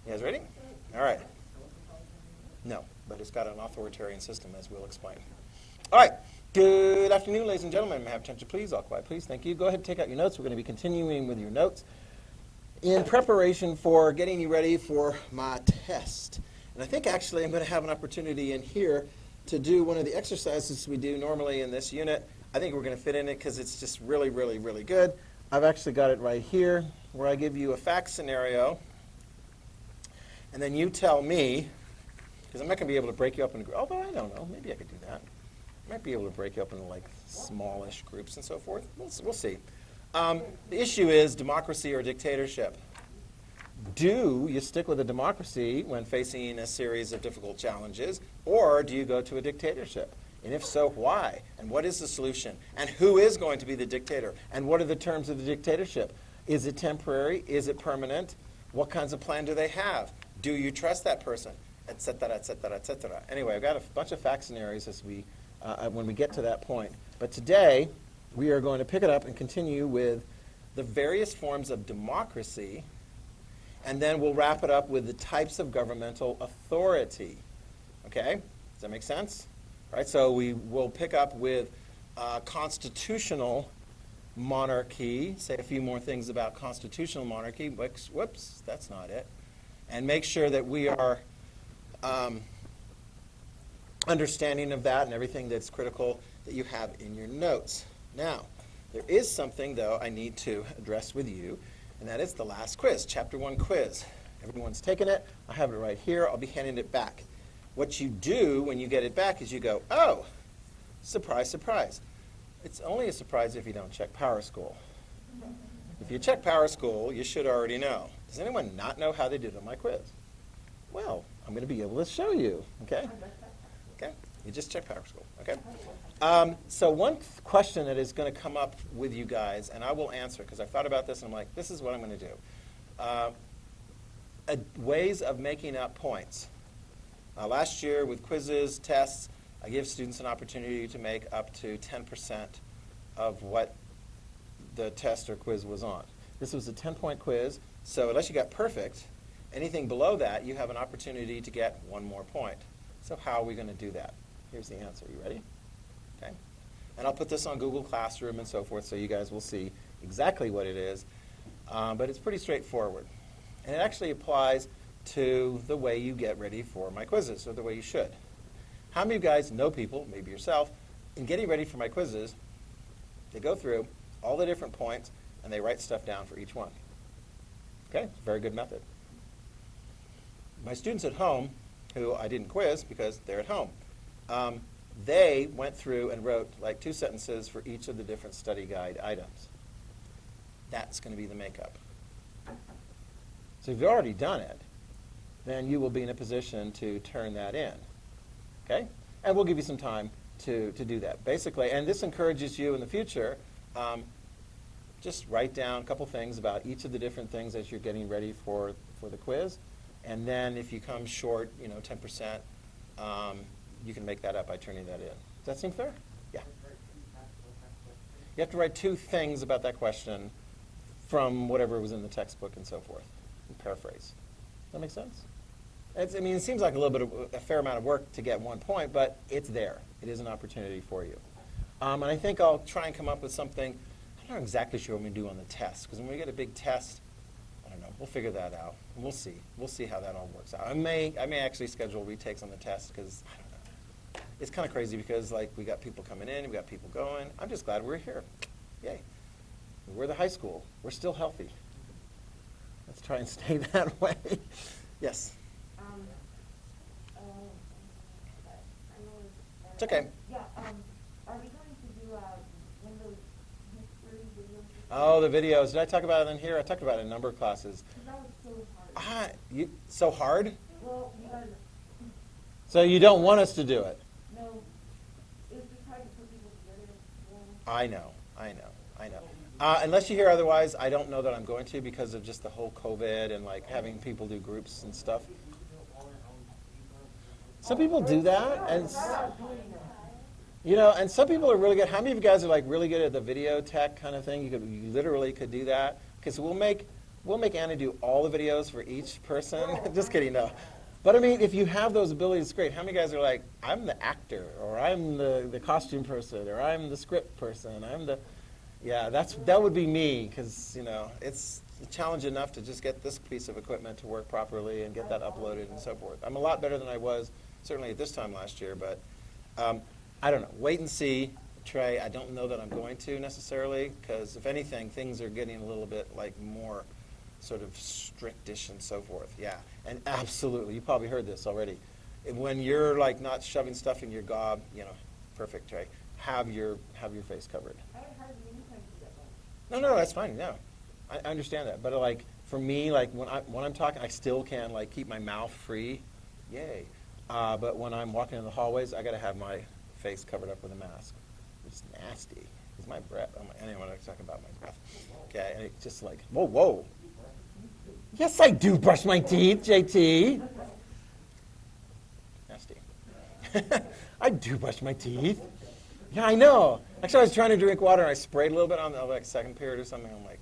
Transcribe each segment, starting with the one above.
You guys ready? All right. No, but it's got an authoritarian system, as we'll explain. All right. Good afternoon, ladies and gentlemen. May I have attention, please? All quiet, please. Thank you. Go ahead and take out your notes. We're going to be continuing with your notes in preparation for getting you ready for my test. And I think actually I'm going to have an opportunity in here to do one of the exercises we do normally in this unit. I think we're going to fit in it because it's just really, really, really good. I've actually got it right here where I give you a fact scenario. And then you tell me, because I'm not going to be able to break you up into, although I don't know, maybe I could do that. I might be able to break you up into like smallish groups and so forth. We'll see. The issue is democracy or dictatorship. Do you stick with a democracy when facing a series of difficult challenges, or do you go to a dictatorship? And if so, why? And what is the solution? And who is going to be the dictator? And what are the terms of the dictatorship? Is it temporary? Is it permanent? What kinds of plan do they have? Do you trust that person? Et cetera, et cetera, et cetera. Anyway, I've got a bunch of fact scenarios as we, when we get to that point. But today, we are going to pick it up and continue with the various forms of democracy, and then we'll wrap it up with the types of governmental authority. Okay? Does that make sense? All right, so we will pick up with constitutional monarchy, say a few more things about constitutional monarchy. Whoops, that's not it. And make sure that we are understanding of that and everything that's critical that you have in your notes. Now, there is something, though, I need to address with you, and that is the last quiz, Chapter 1 quiz. Everyone's taken it. I have it right here. I'll be handing it back. What you do when you get it back is you go, oh, surprise, surprise. It's only a surprise if you don't check Power School. If you check Power School, you should already know. Does anyone not know how they did on my quiz? Well, I'm going to be able to show you, okay? Okay, you just check Power School, okay? So one question that is going to come up with you guys, and I will answer, because I thought about this, and I'm like, this is what I'm going to do. Ways of making up points. Last year with quizzes, tests, I give students an opportunity to make up to 10% of what the test or quiz was on. This was a 10-point quiz, so unless you got perfect, anything below that, you have an opportunity to get one more point. So how are we going to do that? Here's the answer. You ready? Okay. And I'll put this on Google Classroom and so forth so you guys will see exactly what it is. But it's pretty straightforward. And it actually applies to the way you get ready for my quizzes, or the way you should. How many of you guys know people, maybe yourself, in getting ready for my quizzes, they go through all the different points and they write stuff down for each one? Okay, it's a very good method. My students at home, who I didn't quiz because they're at home, they went through and wrote like 2 sentences for each of the different study guide items. That's going to be the makeup. So if you've already done it, then you will be in a position to turn that in. Okay? And we'll give you some time to do that. Basically, and this encourages you in the future, just write down a couple things about each of the different things as you're getting ready for the quiz. And then if you come short, 10%, you can make that up by turning that in. Does that seem fair? Yeah. You have to write 2 things about that question from whatever was in the textbook and so forth, and paraphrase. Does that make sense? It seems like a fair amount of work to get 1 point, but it's there. It is an opportunity for you. And I think I'll try and come up with something. I'm not exactly sure what I'm going to do on the test, because when we get a big test, I don't know. We'll figure that out. We'll see. We'll see how that all works out. I may actually schedule retakes on the test, because I don't know. It's kind of crazy because we got people coming in, we got people going. I'm just glad we're here. Yay. We're the high school. We're still healthy. Let's try and stay that way. Yes. It's okay. Yeah, are we going to do Windows history videos? Oh, the videos. Did I talk about it in here? I talked about it in a number of classes. That was so hard. So hard? Well, you guys... So you don't want us to do it? No. It was just hard to put people together. I know. Unless you hear otherwise, I don't know that I'm going to, because of just the whole COVID and having people do groups and stuff. Some people do that, and and some people are really good. How many of you guys are really good at the video tech kind of thing? You literally could do that. Okay, so we'll make we'll make Anna do all the videos for each person. Just kidding, no. But I mean, if you have those abilities, it's great. How many guys are like, I'm the actor, or I'm the costume person, or I'm the script person, yeah, that would be me, because, it's a challenge enough to just get this piece of equipment to work properly and get that uploaded and so forth. I'm a lot better than I was, certainly at this time last year, but I don't know. Wait and see. Trey, I don't know that I'm going to necessarily, because if anything, things are getting a little bit like more sort of strictish and so forth. Yeah, and absolutely, you probably heard this already. When you're like not shoving stuff in your gob, perfect, Trey. Have your face covered. I haven't heard many times you get one. No, that's fine. No, I understand that. But like for me, like when I'm talking, I still can like keep my mouth free. Yay. But when I'm walking in the hallways, I got to have my face covered up with a mask. It's nasty. It's my breath. I don't want to talk about my breath. Okay, and it's just like whoa. Yes, I do brush my teeth, JT. Nasty. I do brush my teeth. Yeah, I know. Actually, I was trying to drink water, and I sprayed a little bit on the like second period or something. I'm like,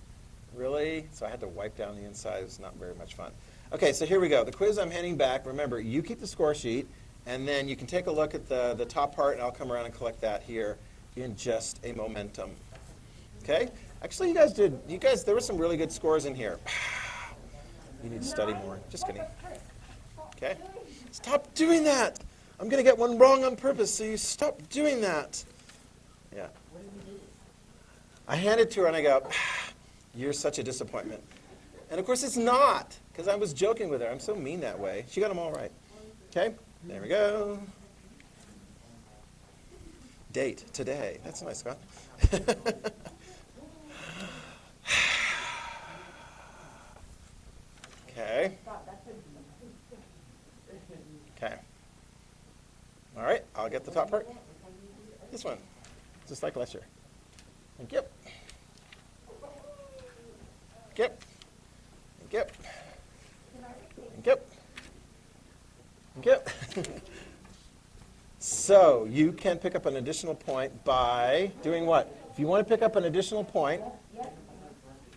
really? So I had to wipe down the inside. It's not very much fun. Okay, so here we go. The quiz I'm handing back. Remember, you keep the score sheet, and then you can take a look at the top part, and I'll come around and collect that here in just a momentum. Okay? Actually, you guys, there were some really good scores in here. You need to study more. Just kidding. Okay? Stop doing that. I'm going to get one wrong on purpose, so you stop doing that. Yeah. I hand it to her, and I go, you're such a disappointment. And, of course, it's not, because I was joking with her. I'm so mean that way. She got them all right. Okay? There we go. Date, today. That's nice, Scott. Okay. Okay. All right, I'll get the top part. This one, just like last year. Thank you. Thank you. Thank you. Thank you. Thank you. So you can pick up an additional point by doing what? If you want to pick up an additional point,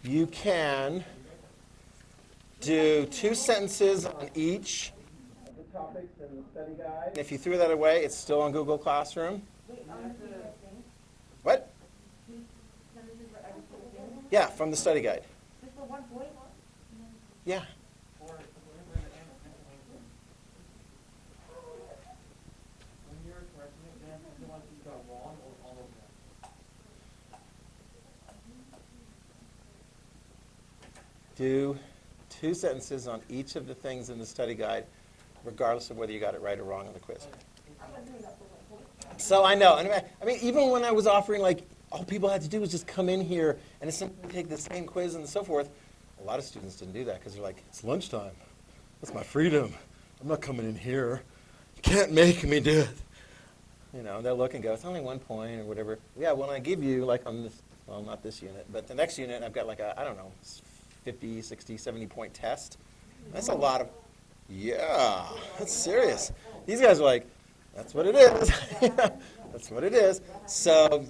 you can do 2 sentences on each of the topics in the study guide. And if you threw that away, it's still on Google Classroom. What? Yeah, from the study guide. Just for one point? Yeah. Do 2 sentences on each of the things in the study guide, regardless of whether you got it right or wrong on the quiz. So I know. I mean, even when I was offering, like, all people had to do was just come in here and simply take the same quiz and so forth, a lot of students didn't do that because they're like, it's lunchtime. That's my freedom. I'm not coming in here. You can't make me do it. They'll look and go, it's only 1 point or whatever. Yeah, when I give you, like on this, well, not this unit, but the next unit, I've got like a, I don't know, 50, 60, 70-point test. That's a lot of, yeah, that's serious. These guys are like, that's what it is. That's what it is. So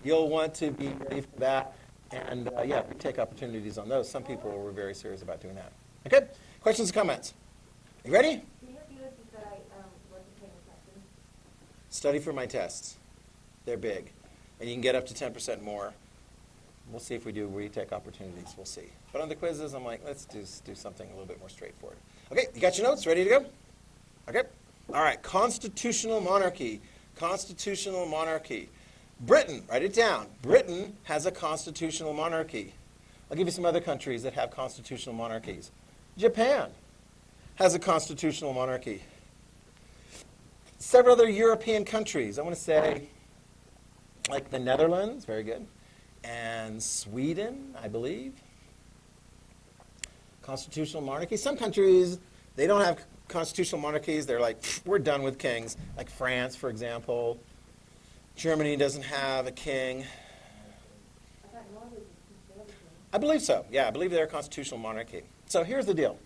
you'll want to be ready for that. And yeah, we take opportunities on those. Some people were very serious about doing that. Okay? Questions or comments? You ready? Can you repeat what you said? I wasn't paying attention. Study for my tests. They're big. And you can get up to 10% more. We'll see if we do retake opportunities. We'll see. But on the quizzes, I'm like, let's do something a little bit more straightforward. Okay, you got your notes? Ready to go? Okay. All right, constitutional monarchy. Constitutional monarchy. Britain, write it down. Britain has a constitutional monarchy. I'll give you some other countries that have constitutional monarchies. Japan has a constitutional monarchy. Several other European countries. I want to say, like the Netherlands, very good. And Sweden, I believe. Constitutional monarchy. Some countries, they don't have constitutional monarchies. They're like, we're done with kings. Like France, for example. Germany doesn't have a king. I believe so. Yeah, I believe they're a constitutional monarchy. So here's the deal.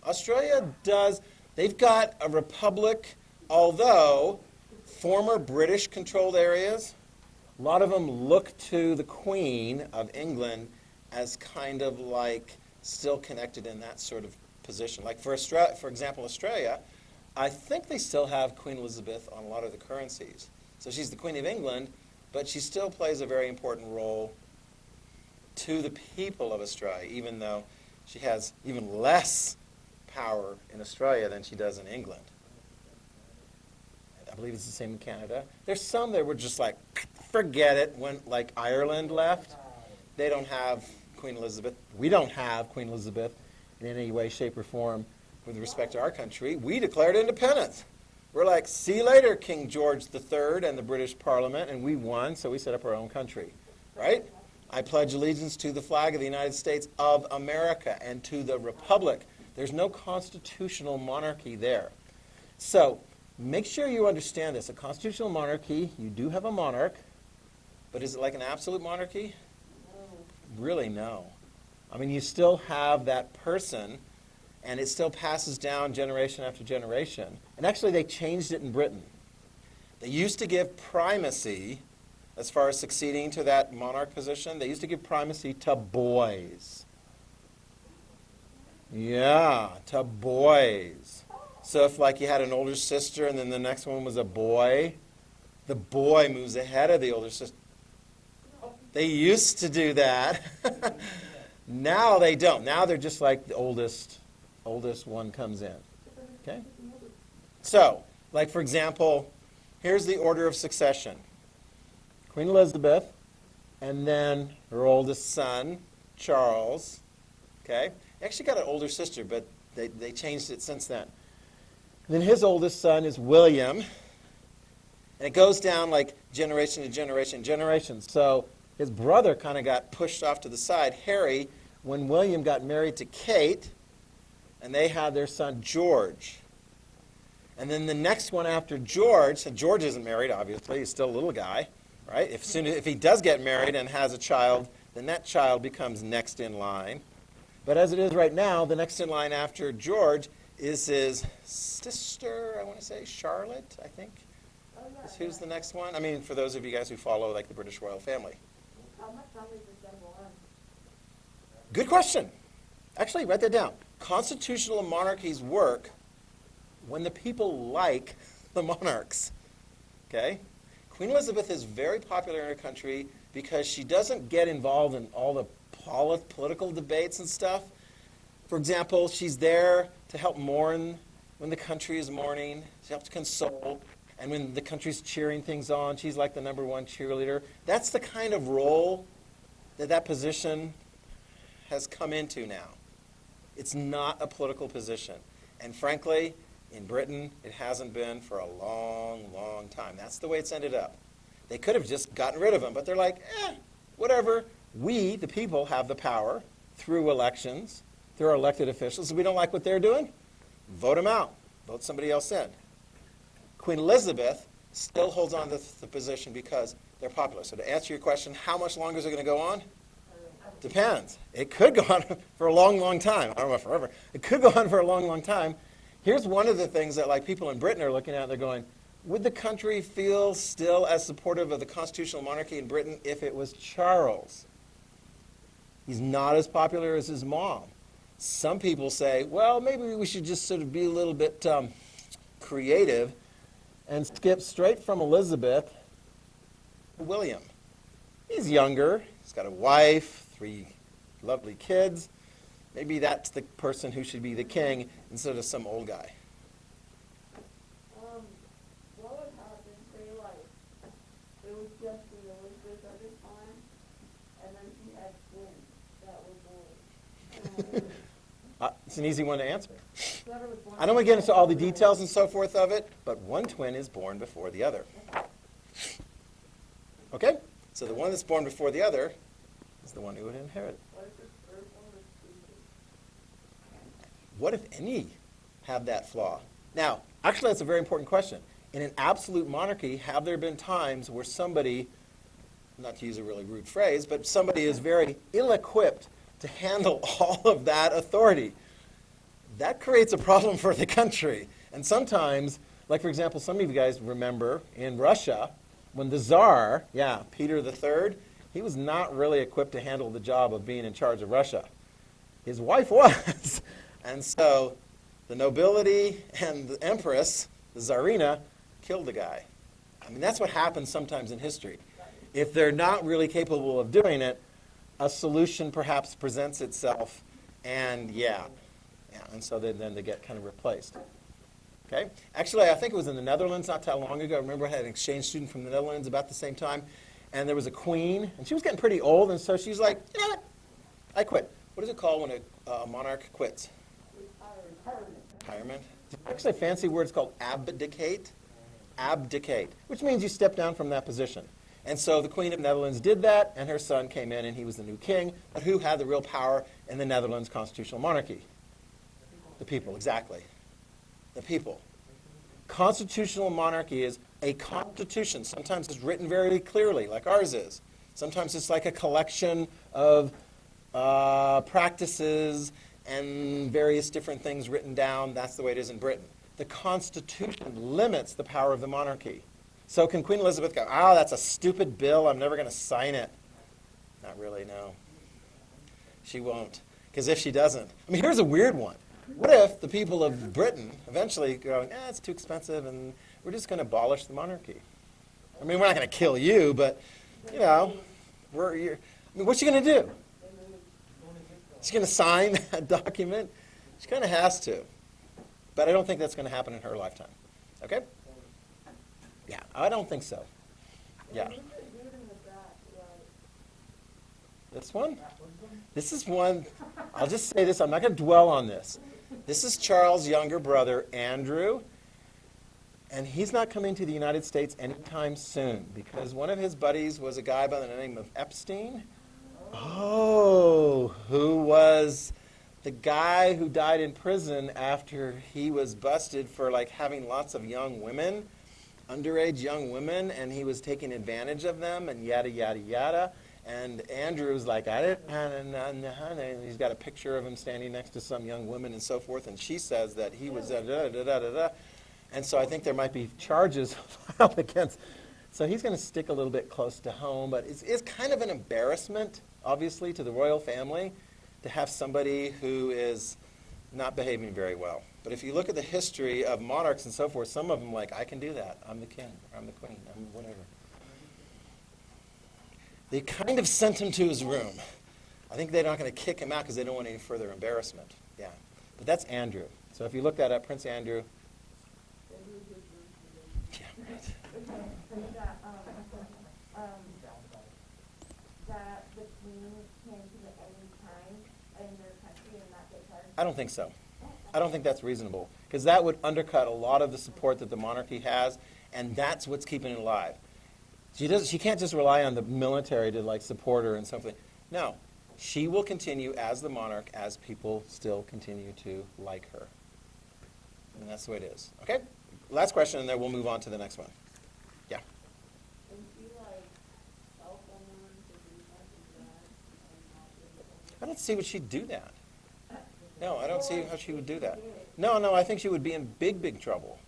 Australia does, they've got a republic, although former British-controlled areas, a lot of them look to the Queen of England as kind of like still connected in that sort of position. Like for example, Australia, I think they still have Queen Elizabeth on a lot of the currencies. So she's the Queen of England, but she still plays a very important role to the people of Australia, even though she has even less power in Australia than she does in England. I believe it's the same in Canada. There's some that were just like, forget it, when like Ireland left. They don't have Queen Elizabeth. We don't have Queen Elizabeth in any way, shape, or form with respect to our country. We declared independence. We're like, see you later, King George III and the British Parliament, and we won, so we set up our own country, right? I pledge allegiance to the flag of the United States of America and to the republic. There's no constitutional monarchy there. So make sure you understand this. A constitutional monarchy, you do have a monarch, but is it like an absolute monarchy? No. Really, no. I mean, you still have that person, and it still passes down generation after generation. And actually, they changed it in Britain. They used to give primacy, as far as succeeding to that monarch position, they used to give primacy to boys. Yeah, to boys. So if like you had an older sister and then the next one was a boy, the boy moves ahead of the older sister. They used to do that. Now they don't. Now they're just like the oldest one comes in. Okay? So, like for example, here's the order of succession. Queen Elizabeth, and then her oldest son, Charles. Okay? He actually got an older sister, but they changed it since then. Then his oldest son is William, and it goes down like generation to generation, generation. So his brother kind of got pushed off to the side, Harry, when William got married to Kate, and they had their son George. And then the next one after George, so George isn't married, obviously, he's still a little guy, right? If he does get married and has a child, then that child becomes next in line. But as it is right now, the next in line after George is his sister, I want to say, Charlotte, I think. Who's the next one? I mean, for those of you guys who follow like the British royal family. How much longer is this going on? Good question. Actually, write that down. Constitutional monarchies work when the people like the monarchs. Okay? Queen Elizabeth is very popular in her country because she doesn't get involved in all the political debates and stuff. For example, she's there to help mourn when the country is mourning. She helps console. And when the country's cheering things on, she's like the #1 cheerleader. That's the kind of role that position has come into now. It's not a political position. And frankly, in Britain, it hasn't been for a long, long time. That's the way it's ended up. They could have just gotten rid of them, but they're like, whatever. We, the people, have the power through elections, through our elected officials. If we don't like what they're doing, vote them out. Vote somebody else in. Queen Elizabeth still holds on to the position because they're popular. So to answer your question, how much longer is it going to go on? Depends. It could go on for a long, long time. I don't know forever. It could go on for a long, long time. Here's one of the things that like people in Britain are looking at. They're going, would the country feel still as supportive of the constitutional monarchy in Britain if it was Charles? He's not as popular as his mom. Some people say, well, maybe we should just sort of be a little bit creative and skip straight from Elizabeth to William. He's younger. He's got a wife, 3 lovely kids. Maybe that's the person who should be the king instead of some old guy. What would happen, say, like, it was just the Elizabeth at this time, and then she had twins that were born. It's an easy one to answer. Whoever was born I don't want to get into all the details and so forth of it, but one twin is born before the other. Okay? So the one that's born before the other is the one who would inherit. What if any have that flaw? Now, actually, that's a very important question. In an absolute monarchy, have there been times where somebody, not to use a really rude phrase, but somebody is very ill-equipped to handle all of that authority? That creates a problem for the country. And sometimes, like for example, some of you guys remember in Russia, when the Tsar, Peter III, he was not really equipped to handle the job of being in charge of Russia. His wife was. And so the nobility and the empress, the Tsarina, killed the guy. I mean, that's what happens sometimes in history. If they're not really capable of doing it, a solution perhaps presents itself, and and so then they get kind of replaced. Okay? Actually, I think it was in the Netherlands not that long ago. I remember I had an exchange student from the Netherlands about the same time, and there was a queen, and she was getting pretty old, and so she's like, you know what? I quit. What is it called when a monarch quits? Retirement. Actually, a fancy word is called abdicate. Abdicate, which means you step down from that position. And so the Queen of Netherlands did that, and her son came in, and he was the new king. But who had the real power in the Netherlands constitutional monarchy? The people, exactly. The people. Constitutional monarchy is a constitution. Sometimes it's written very clearly, like ours is. Sometimes it's like a collection of practices and various different things written down. That's the way it is in Britain. The Constitution limits the power of the monarchy. So can Queen Elizabeth go, that's a stupid bill, I'm never going to sign it? Not really, no. She won't. Because if she doesn't, I mean, here's a weird one. What if the people of Britain eventually go, it's too expensive, and we're just going to abolish the monarchy? I mean, we're not going to kill you, but, what's she going to do? She's going to sign that document? She kind of has to. But I don't think that's going to happen in her lifetime. Okay? Yeah, I don't think so. Yeah. This one? This is one, I'll just say this, I'm not going to dwell on this. This is Charles' younger brother, Andrew, and he's not coming to the United States anytime soon because one of his buddies was a guy by the name of Epstein. Who was the guy who died in prison after he was busted for having lots of young women, underage young women, and he was taking advantage of them and yada, yada, yada. And Andrew's like, he's got a picture of him standing next to some young woman and so forth, and she says that he was da-da-da-da-da-da. And so I think there might be charges filed against. So he's going to stick a little bit close to home, but it's kind of an embarrassment, obviously, to the royal family to have somebody who is not behaving very well. But if you look at the history of monarchs and so forth, some of them I can do that. I'm the king, or I'm the queen, I'm whatever. They kind of sent him to his room. I think they're not going to kick him out because they don't want any further embarrassment. Yeah. But that's Andrew. So if you look that up, Prince Andrew. Yeah, right. That the queen can do it any time in their country and not get charged? I don't think so. I don't think that's reasonable because that would undercut a lot of the support that the monarchy has, and that's what's keeping it alive. She can't just rely on the military to support her and something. No, she will continue as the monarch as people still continue to like her. And that's the way it is. Okay? Last question, and then we'll move on to the next one. Yeah. And she help someone to do something bad? I don't see what she'd do that. No, I don't see how she would do that. No, I think she would be in big, big trouble.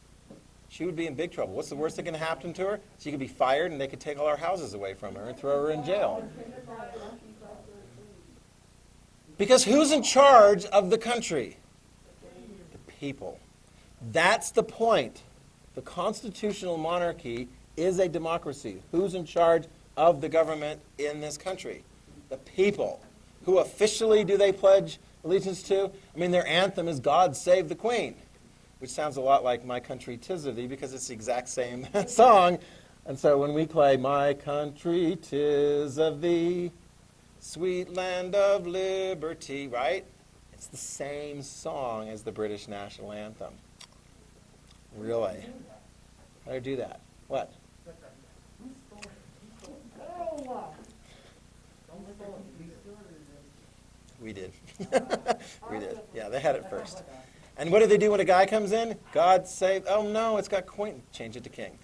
She would be in big trouble. What's the worst that can happen to her? She could be fired and they could take all our houses away from her and throw her in jail. Because who's in charge of the country? The people. That's the point. The constitutional monarchy is a democracy. Who's in charge of the government in this country? The people. Who officially do they pledge allegiance to? I mean, their anthem is God Save the Queen, which sounds a lot like My Country 'Tis of Thee because it's the exact same song. And so when we play My Country 'Tis of Thee, Sweet Land of Liberty, right? It's the same song as the British national anthem. Really? How do I do that? What? We did. We did. Yeah, they had it first. And what do they do when a guy comes in? God save, oh no, it's got Queen. Change it to King.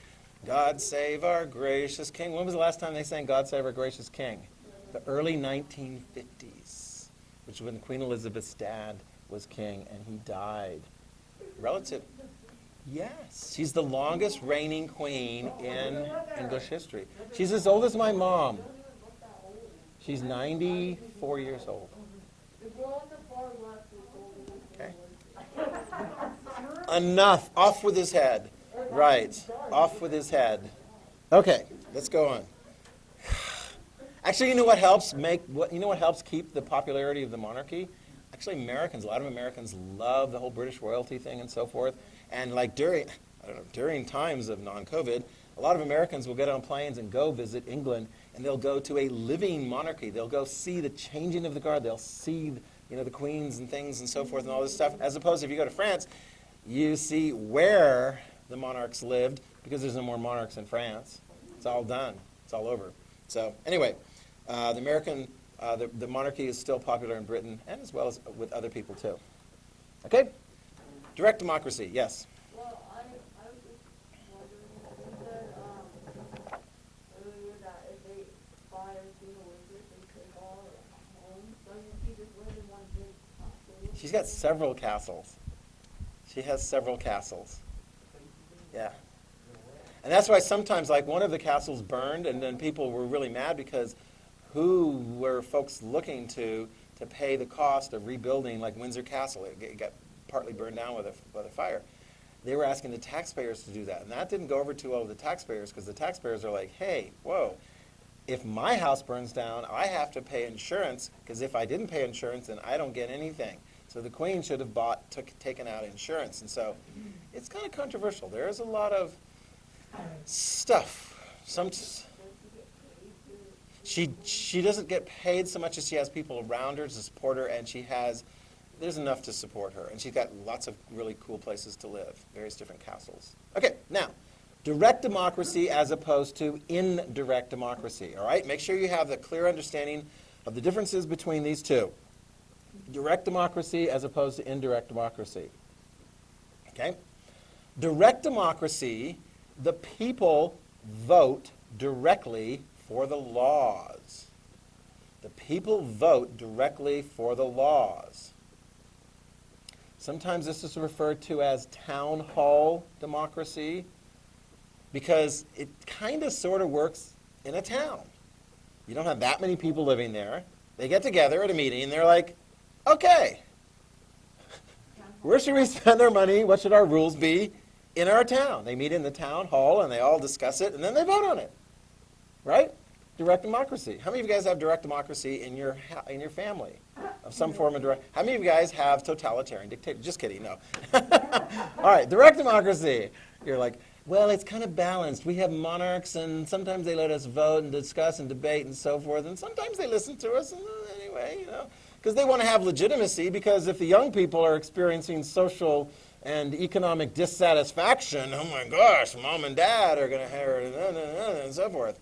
God save our gracious King. When was the last time they sang God save our gracious King? The early 1950s, which is when Queen Elizabeth's dad was king and he died. Relative. Yes, she's the longest reigning queen in English history. She's as old as my mom. She's 94 years old. The girl in the far Enough. Off with his head. Right. Off with his head. Okay, let's go on. Actually, you know what helps keep the popularity of the monarchy? Actually, a lot of Americans love the whole British royalty thing and so forth. And like during times of non-COVID, a lot of Americans will get on planes and go visit England, and they'll go to a living monarchy. They'll go see the changing of the guard. They'll see, the queens and things and so forth and all this stuff. As opposed to if you go to France, you see where the monarchs lived, because there's no more monarchs in France. It's all done. It's all over. So anyway, the monarchy is still popular in Britain, and as well as with other people too. Okay? Direct democracy, yes. Well, I was just wondering, you said earlier that if they buy a single interest, they take all their homes. Doesn't she just live in one big castle? She's got several castles. She has several castles. Yeah. And that's why sometimes, like, one of the castles burned, and then people were really mad because who were folks looking to pay the cost of rebuilding, like Windsor Castle? It got partly burned down with a fire. They were asking the taxpayers to do that, and that didn't go over too well with the taxpayers, because the taxpayers are like, hey, whoa, if my house burns down, I have to pay insurance, because if I didn't pay insurance, then I don't get anything. So the Queen should have taken out insurance, and so it's kind of controversial. There is a lot of stuff. She doesn't get paid so much as she has people around her to support her, and there's enough to support her, and she's got lots of really cool places to live, various different castles. Okay, now, direct democracy as opposed to indirect democracy, all right? Make sure you have the clear understanding of the differences between these two. Direct democracy as opposed to indirect democracy. Okay? Direct democracy, the people vote directly for the laws. The people vote directly for the laws. Sometimes this is referred to as town hall democracy, because it kind of sort of works in a town. You don't have that many people living there. They get together at a meeting and they're like, okay, where should we spend our money? What should our rules be in our town? They meet in the town hall and they all discuss it, and then they vote on it. Right? Direct democracy. How many of you guys have direct democracy in your family of some form of direct? How many of you guys have totalitarian dictatorship? Just kidding, no. All right, direct democracy. You're like, well, it's kind of balanced. We have monarchs, and sometimes they let us vote and discuss and debate and so forth, and sometimes they listen to us, and anyway, because they want to have legitimacy, because if the young people are experiencing social and economic dissatisfaction, oh my gosh, mom and dad are going to have, and so forth.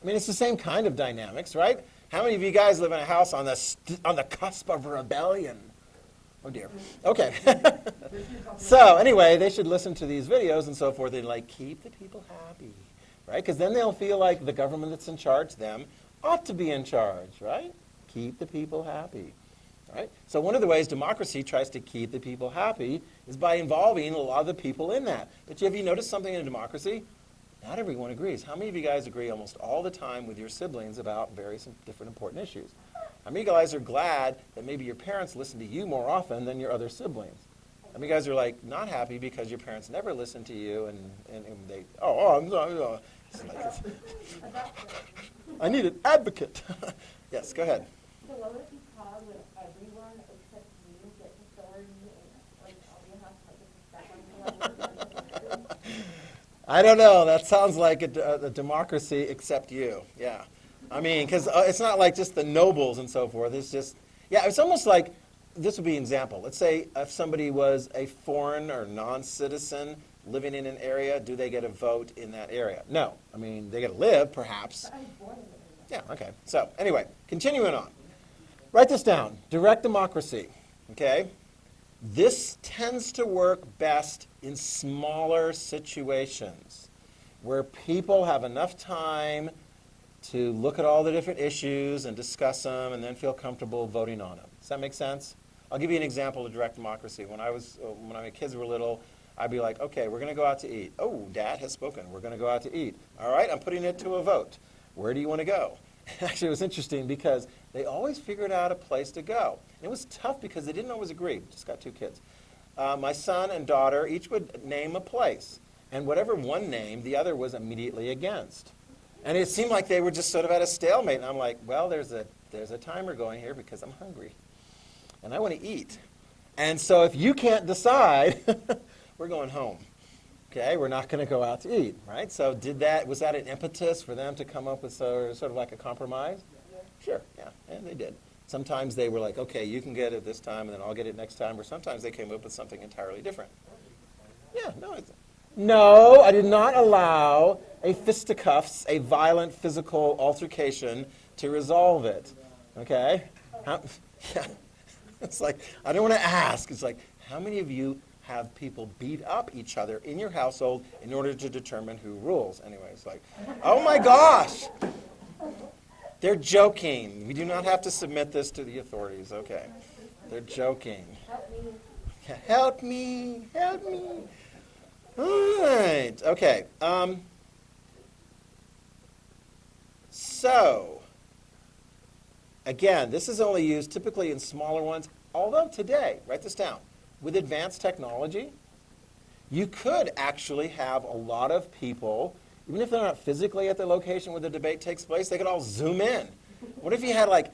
I mean, it's the same kind of dynamics, right? How many of you guys live in a house on the cusp of rebellion? Oh dear. Okay. So anyway, they should listen to these videos and so forth. They keep the people happy, right? Because then they'll feel like the government that's in charge, them, ought to be in charge, right? Keep the people happy, right? So one of the ways democracy tries to keep the people happy is by involving a lot of the people in that. But have you noticed something in a democracy? Not everyone agrees. How many of you guys agree almost all the time with your siblings about various different important issues? How many of you guys are glad that maybe your parents listen to you more often than your other siblings? How many of you guys are not happy because your parents never listen to you and they, I'm sorry. I need an advocate. Yes, go ahead. So what would it be called when everyone except you gets authority and all you have to I don't know. That sounds like a democracy except you. Yeah. I mean, because it's not like just the nobles and so forth. It's just, it's almost like, this would be an example. Let's say if somebody was a foreign or non-citizen living in an area, do they get a vote in that area? No. I mean, they get to live, perhaps. Yeah, okay. So anyway, continuing on. Write this down. Direct democracy. Okay? This tends to work best in smaller situations where people have enough time to look at all the different issues and discuss them and then feel comfortable voting on them. Does that make sense? I'll give you an example of direct democracy. When my kids were little, I'd be like, okay, we're going to go out to eat. Oh, Dad has spoken. We're going to go out to eat. All right, I'm putting it to a vote. Where do you want to go? Actually, it was interesting because they always figured out a place to go. And it was tough because they didn't always agree. Just got two kids. my son and daughter each would name a place. And whatever one named, the other was immediately against. And it seemed like they were just sort of at a stalemate. And I'm like, well, there's a timer going here because I'm hungry. And I want to eat. And so if you can't decide, we're going home. Okay, we're not going to go out to eat, right? So was that an impetus for them to come up with sort of like a compromise? Yeah. Sure, yeah, and they did. Sometimes they were like, okay, you can get it this time, and then I'll get it next time. Or sometimes they came up with something entirely different. Yeah, no, I did not allow a fisticuffs, a violent physical altercation to resolve it. Okay? Yeah. It's like, I don't want to ask. It's like, how many of you have people beat up each other in your household in order to determine who rules? Anyway, it's like, oh my gosh! They're joking. We do not have to submit this to the authorities. Okay. They're joking. Help me. Help me. Help me. All right. Okay. So, again, this is only used typically in smaller ones, although today, write this down, with advanced technology, you could actually have a lot of people, even if they're not physically at the location where the debate takes place, they could all zoom in. What if you had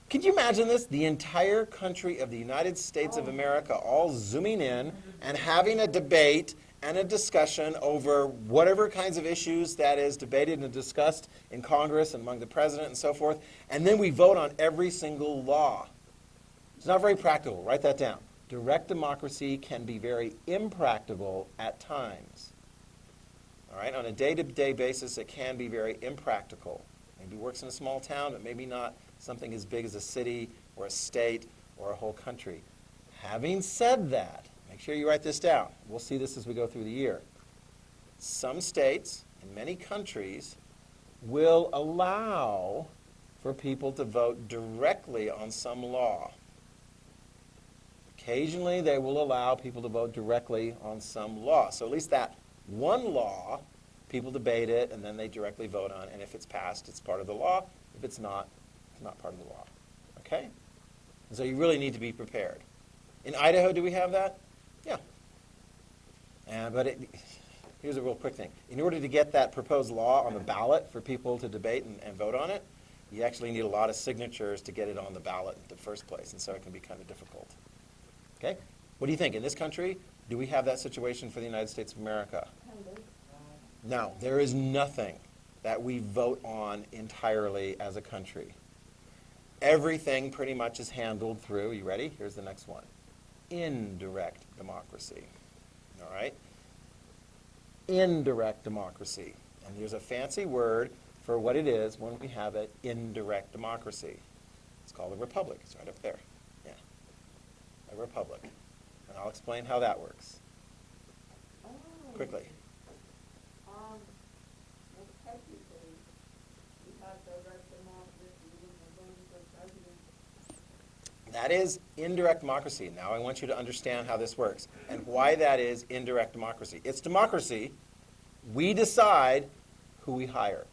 could you imagine this? The entire country of the United States of America all zooming in and having a debate and a discussion over whatever kinds of issues that is debated and discussed in Congress and among the president and so forth, and then we vote on every single law. It's not very practical. Write that down. Direct democracy can be very impractical at times. All right, on a day-to-day basis, it can be very impractical. Maybe works in a small town, but maybe not something as big as a city or a state or a whole country. Having said that, make sure you write this down. We'll see this as we go through the year. Some states and many countries will allow for people to vote directly on some law. Occasionally, they will allow people to vote directly on some law. So at least that one law, people debate it, and then they directly vote on it. And if it's passed, it's part of the law. If it's not part of the law. Okay? And so you really need to be prepared. In Idaho, do we have that? Yeah. But here's a real quick thing. In order to get that proposed law on the ballot for people to debate and vote on it, you actually need a lot of signatures to get it on the ballot in the first place, and so it can be kind of difficult. Okay? What do you think? In this country, do we have that situation for the United States of America? No, there is nothing that we vote on entirely as a country. Everything pretty much is handled through, you ready? Here's the next one. Indirect democracy. All right? Indirect democracy. And there's a fancy word for what it is when we have an indirect democracy. It's called a republic. It's right up there. Yeah. A republic. And I'll explain how that works. Quickly. Well, technically, you have direct democracy and voting for president. That is indirect democracy. Now I want you to understand how this works and why that is indirect democracy. It's democracy. We decide who we hire.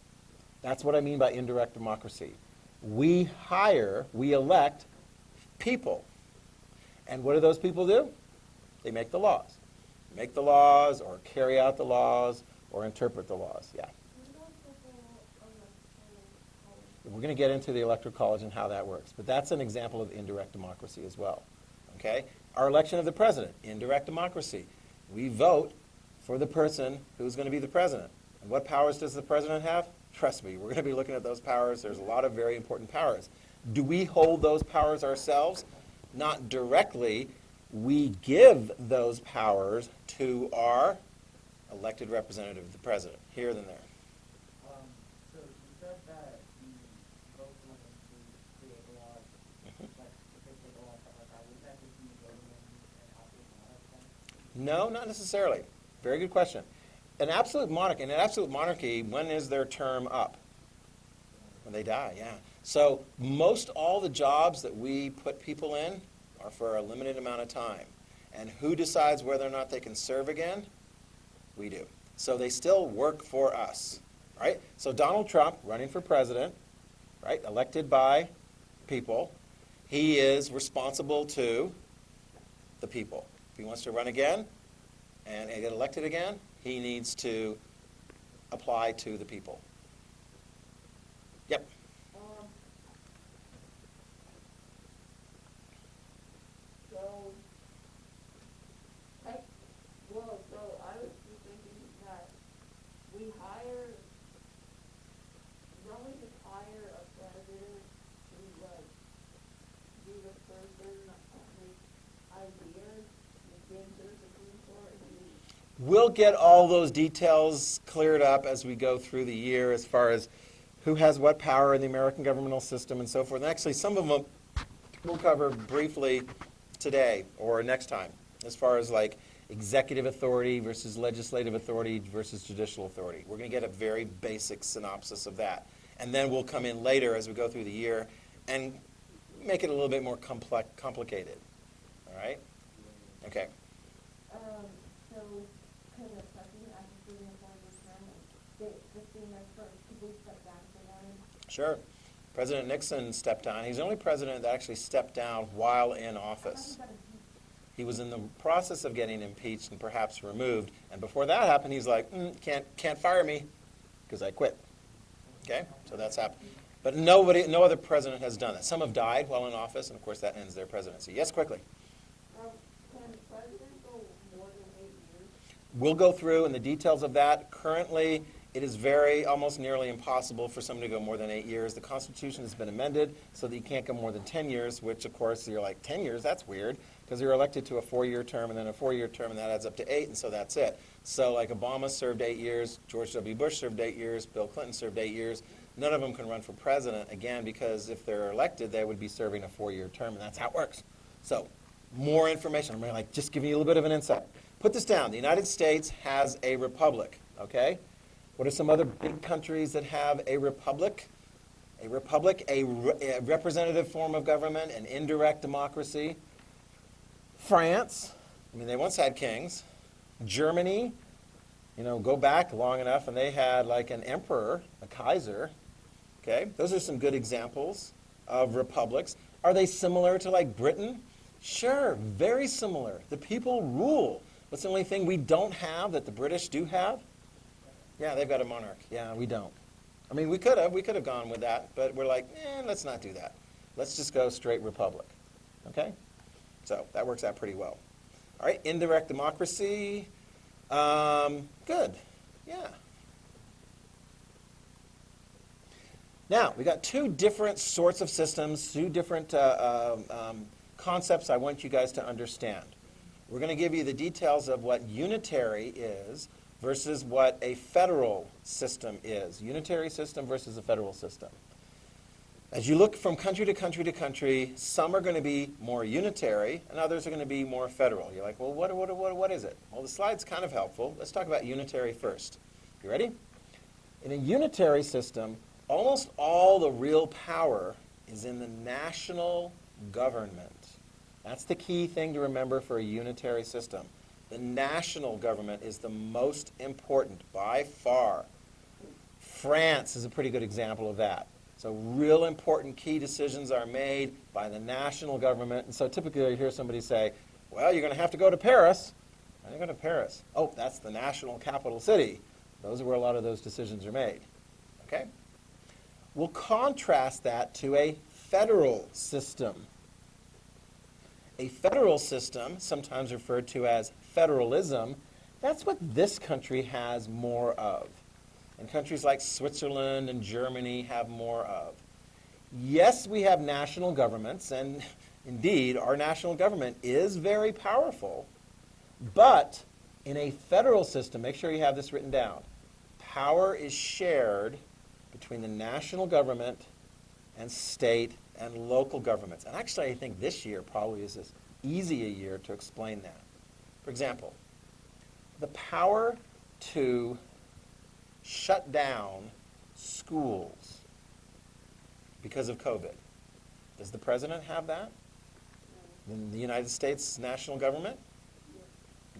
That's what I mean by indirect democracy. We elect people. And what do those people do? They make the laws. Make the laws or carry out the laws or interpret the laws. Yeah. We're going to get into the electoral college and how that works. But that's an example of indirect democracy as well. Okay? Our election of the president, indirect democracy. We vote for the person who's going to be the president. And what powers does the president have? Trust me, we're going to be looking at those powers. There's a lot of very important powers. Do we hold those powers ourselves? Not directly. We give those powers to our elected representative, the president, here and there. So you said that you vote for them to create the laws, like if they take a law, stuff like that. Wouldn't that just be voting in an absolute monarchy? No, not necessarily. Very good question. In an absolute monarchy, when is their term up? When they die, yeah. So most all the jobs that we put people in are for a limited amount of time. And who decides whether or not they can serve again? We do. So they still work for us, right? So Donald Trump, running for president, right, elected by people, he is responsible to the people. he wants to run again and get elected again, he needs to apply to the people. Yep. So, so I was just thinking that we hire, don't we just hire a president to like be the person with ideas and get to the Supreme Court and We'll get all those details cleared up as we go through the year as far as who has what power in the American governmental system and so forth. And actually, some of them we'll cover briefly today or next time, as far as like executive authority versus legislative authority versus judicial authority. We're going to get a very basic synopsis of that. And then we'll come in later as we go through the year and make it a little bit more complicated. All right? Okay. So, could the president actually do a 4-year term, and just being there for people step down for one? Sure. President Nixon stepped down. He's the only president that actually stepped down while in I thought office. he got impeached. He was in the process of getting impeached and perhaps removed. And before that happened, he's like, can't fire me because I quit. Okay? So that's happened. But no other president has done that. Some have died while in office, and of course that ends their presidency. Yes, quickly. can the president go more than 8 years? We'll go through in the details of that. Currently, it is almost nearly impossible for somebody to go more than 8 years. The Constitution has been amended so that you can't go more than 10 years, which, of course, you're like, 10 years? That's weird, because you're elected to a 4-year term and then a 4-year term, and that adds up to 8, and so that's it. So, like, Obama served 8 years, George W. Bush served 8 years, Bill Clinton served 8 years. None of them can run for president, again, because if they're elected, they would be serving a 4-year term, and that's how it works. So, more information. I'm like just giving you a little bit of an insight. Put this down. The United States has a republic, okay? What are some other big countries that have a republic? A republic, a representative form of government, an indirect democracy. France, I mean, they once had kings. Germany, go back long enough, and they had like an emperor, a Kaiser. Okay, those are some good examples of republics. Are they similar to like Britain? Sure, very similar. The people rule. What's the only thing we don't have that the British do have? Yeah, they've got a monarch. Yeah, we don't. I mean, we could have gone with that, but we're like, let's not do that. Let's just go straight republic. Okay? So that works out pretty well. All right, indirect democracy. Good. Yeah. Now, we got two different sorts of systems, two different concepts I want you guys to understand. We're going to give you the details of what unitary is versus what a federal system is. Unitary system versus a federal system. As you look from country to country to country, some are going to be more unitary and others are going to be more federal. You're like, well, what is it? Well, the slide's kind of helpful. Let's talk about unitary first. You ready? In a unitary system, almost all the real power is in the national government. That's the key thing to remember for a unitary system. The national government is the most important by far. France is a pretty good example of that. So real important key decisions are made by the national government. And so typically you hear somebody say, well, you're going to have to go to Paris. Why are you going to Paris? Oh, that's the national capital city. Those are where a lot of those decisions are made. Okay? We'll contrast that to a federal system. A federal system, sometimes referred to as federalism, that's what this country has more of. And countries like Switzerland and Germany have more of. Yes, we have national governments, and indeed, our national government is very powerful. But in a federal system, make sure you have this written down, power is shared between the national government and state and local governments. And actually, I think this year probably is as easy a year to explain that. For example, the power to shut down schools because of COVID. Does the president have that? In the United States national government?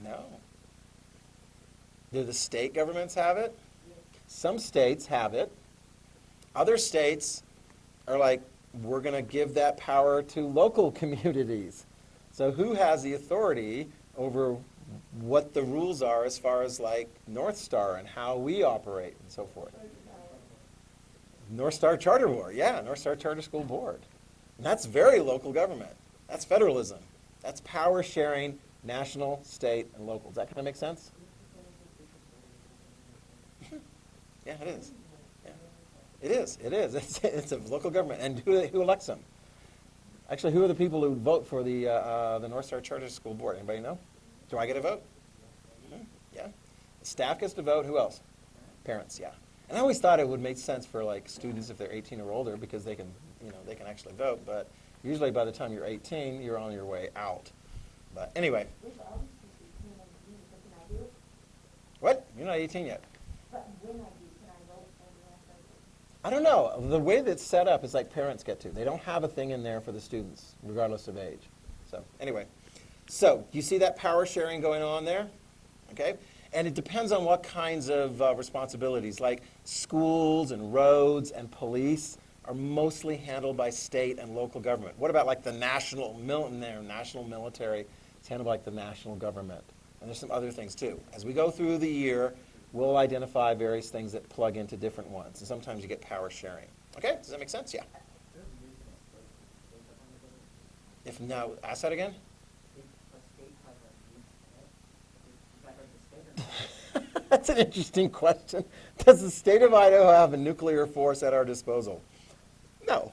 No. Do the state governments have it? Some states have it. Other states are like, we're going to give that power to local communities. So who has the authority over what the rules are as far as like North Star and how we operate and so forth. North Star Charter Board, yeah, North Star Charter School Board. And that's very local government. That's federalism. That's power sharing, national, state, and local. Does that kind of make sense? Yeah, it is. Yeah. It is. It is. It's a local government. And who elects them? Actually, who are the people who vote for the North Star Charter School Board? Anybody know? Do I get a vote? Yeah. The staff gets to vote. Who else? Parents, yeah. And I always thought it would make sense for like students if they're 18 or older because they can, they can actually vote. But usually by the time you're 18, you're on your way out. But anyway. What? You're not 18 yet. But when I do, can I vote for the rest of it? I don't know. The way that's set up is like parents get to. They don't have a thing in there for the students, regardless of age. So anyway. So you see that power sharing going on there? Okay? And it depends on what kinds of responsibilities, like schools and roads and police are mostly handled by state and local government. What about like the national military? It's handled by like the national government. And there's some other things too. As we go through the year, we'll identify various things that plug into different ones. And sometimes you get power sharing. Okay, does that make sense? Yeah. If no, ask that again. That's an interesting question. Does the state of Idaho have a nuclear force at our disposal? No.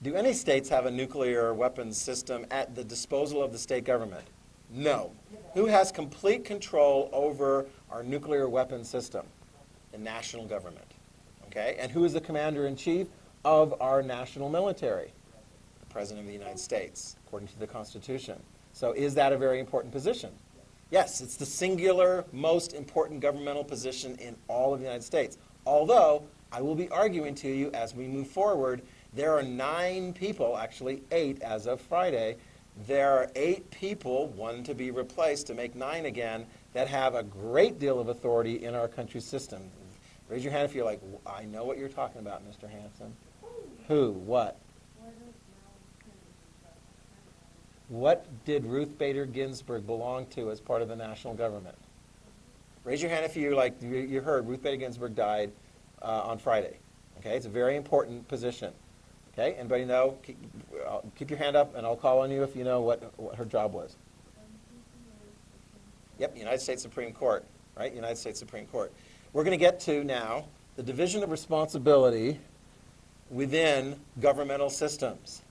Do any states have a nuclear weapons system at the disposal of the state government? No. Who has complete control over our nuclear weapons system? The national government. Okay? And who is the commander-in-chief of our national military? The President of the United States, according to the Constitution. So is that a very important position? Yes, it's the singular most important governmental position in all of the United States. Although, I will be arguing to you as we move forward, there are 9 people, actually 8 as of Friday, there are 8 people, one to be replaced to make 9 again, that have a great deal of authority in our country's system. Raise your hand if you're like, I know what you're talking about, Mr. Hanson. Who? What? What did Ruth Bader Ginsburg belong to as part of the national government? Raise your hand if you heard Ruth Bader Ginsburg died on Friday. Okay, it's a very important position. Okay, anybody know? Keep your hand up, and I'll call on you if you know what her job was. Yep, United States Supreme Court, right? United States Supreme Court. We're going to get to now the division of responsibility within governmental systems.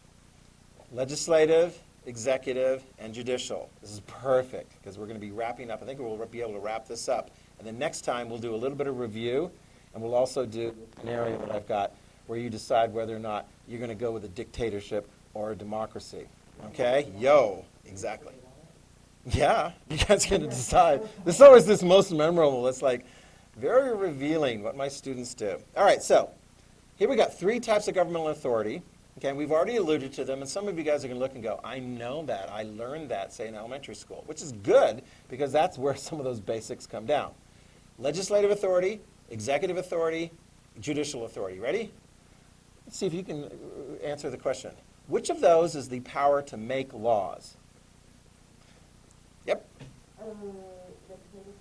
Legislative, executive, and judicial. This is perfect because we're going to be wrapping up. I think we'll be able to wrap this up. And then next time we'll do a little bit of review, and we'll also do an area that I've got where you decide whether or not you're going to go with a dictatorship or a democracy. Okay? Yo, exactly. Yeah, you guys are going to decide. This is always this most memorable. It's like very revealing what my students do. All right, so here we got 3 types of governmental authority. Okay, we've already alluded to them, and some of you guys are going to look and go, I know that, I learned that, say, in elementary school, which is good because that's where some of those basics come down. Legislative authority, executive authority, judicial authority. Ready? Let's see if you can answer the question. Which of those is the power to make laws? Yep.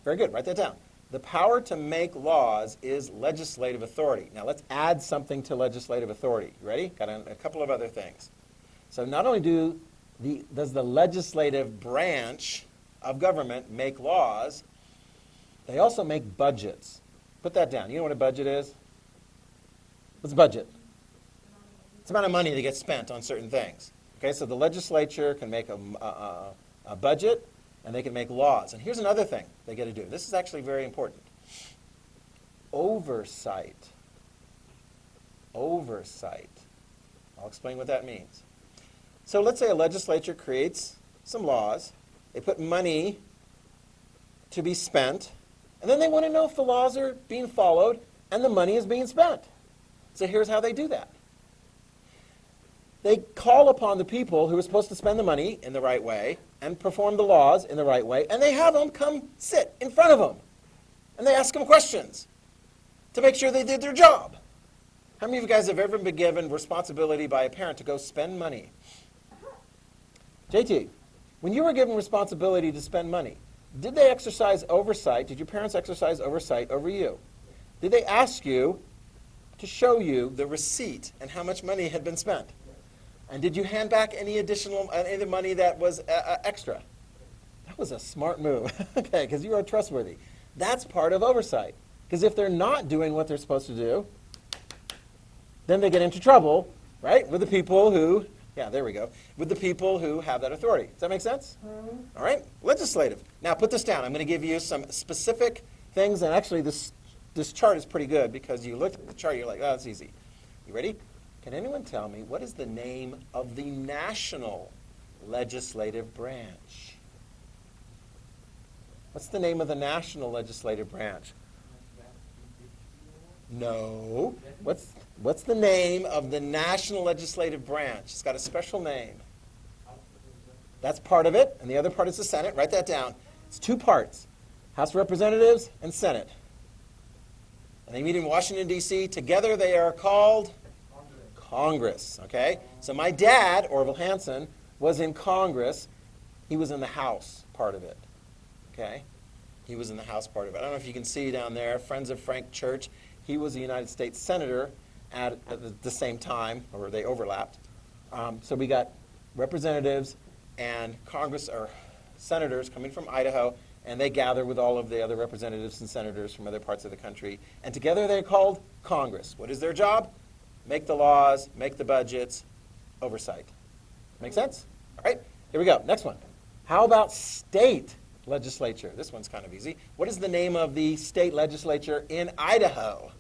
Very good. Write that down. The power to make laws is legislative authority. Now let's add something to legislative authority. You ready? Got a couple of other things. So not only does the legislative branch of government make laws, they also make budgets. Put that down. You know what a budget is? What's a budget? It's the amount of money that gets spent on certain things. Okay, so the legislature can make a budget, and they can make laws. And here's another thing they get to do. This is actually very important. Oversight. Oversight. I'll explain what that means. So let's say a legislature creates some laws. They put money to be spent, and then they want to know if the laws are being followed and the money is being spent. So here's how they do that. They call upon the people who are supposed to spend the money in the right way and perform the laws in the right way, and they have them come sit in front of them. And they ask them questions to make sure they did their job. How many of you guys have ever been given responsibility by a parent to go spend money? JT, When you were given responsibility to spend money, did they exercise oversight? Did your parents exercise oversight over you? Did they ask you to show you the receipt and how much money had been spent? And did you hand back any additional, any of the money that was extra? That was a smart move, okay, because you are trustworthy. That's part of oversight. Because if they're not doing what they're supposed to do, then they get into trouble, right, with the people who, yeah, there we go, with the people who have that authority. Does that make sense? All right, legislative. Now put this down. I'm going to give you some specific things, and actually this chart is pretty good because you look at the chart, you're like, oh, that's easy. You ready? Can anyone tell me what is the name of the national legislative branch? What's the name of the national legislative branch? No. What's the name of the national legislative branch? It's got a special name. That's part of it, and the other part is the Senate. Write that down. It's two parts, House of Representatives and Senate. And they meet in Washington, D.C. Together they are called Congress, okay? So my dad, Orville Hanson, was in Congress. He was in the House part of it, okay? He was in the House part of it. I don't know if you can see down there, Friends of Frank Church. He was a United States Senator at the same time, or they overlapped. So we got representatives and Congress, or senators coming from Idaho, and they gather with all of the other representatives and senators from other parts of the country. And together they're called Congress. What is their job? Make the laws, make the budgets, oversight. Make sense? All right, here we go. Next one. How about state legislature? This one's kind of easy. What is the name of the state legislature in Idaho?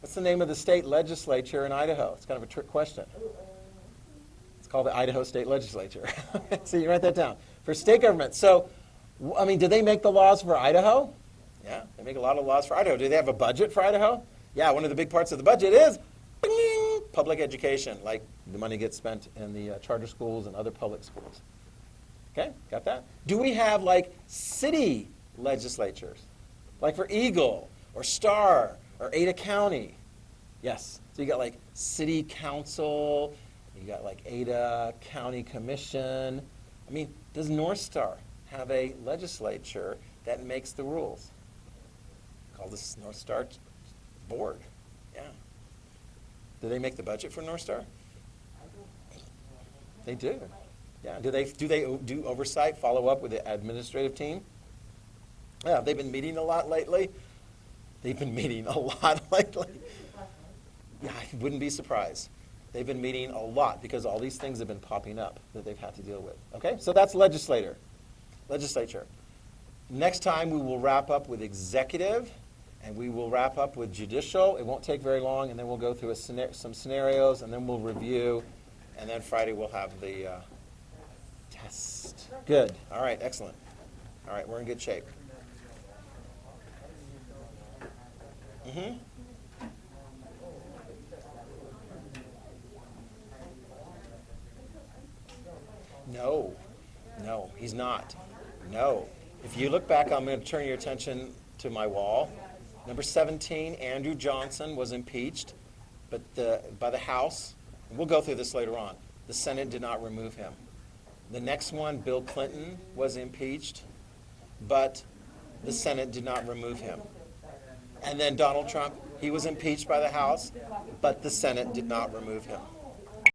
What's the name of the state legislature in Idaho? It's kind of a trick question. It's called the Idaho State Legislature. So you write that down. For state government. So, I mean, do they make the laws for Idaho? Yeah, they make a lot of laws for Idaho. Do they have a budget for Idaho? Yeah, one of the big parts of the budget is bing, public education, like the money gets spent in the charter schools and other public schools. Okay, got that? Do we have like city legislatures, like for Eagle or Star or Ada County? Yes. So you got like city council, you got like Ada County Commission. I mean, does North Star have a legislature that makes the rules? Called the North Star Board. Yeah. Do they make the budget for North Star? They do. Yeah. Do they do oversight, follow up with the administrative team? Yeah. They've been meeting a lot lately. Yeah, I wouldn't be surprised. They've been meeting a lot because all these things have been popping up that they've had to deal with. Okay, so that's legislature. Next time we will wrap up with executive, and we will wrap up with judicial. It won't take very long, and then we'll go through some scenarios, and then we'll review, and then Friday we'll have the test. Good. All right, excellent. All right, we're in good shape. Mm-hmm. No, he's not. No. If you look back, I'm going to turn your attention to my wall. Number 17, Andrew Johnson was impeached, but by the House. And we'll go through this later on. The Senate did not remove him. The next one, Bill Clinton, was impeached, but the Senate did not remove him. And then Donald Trump, he was impeached by the House, but the Senate did not remove him.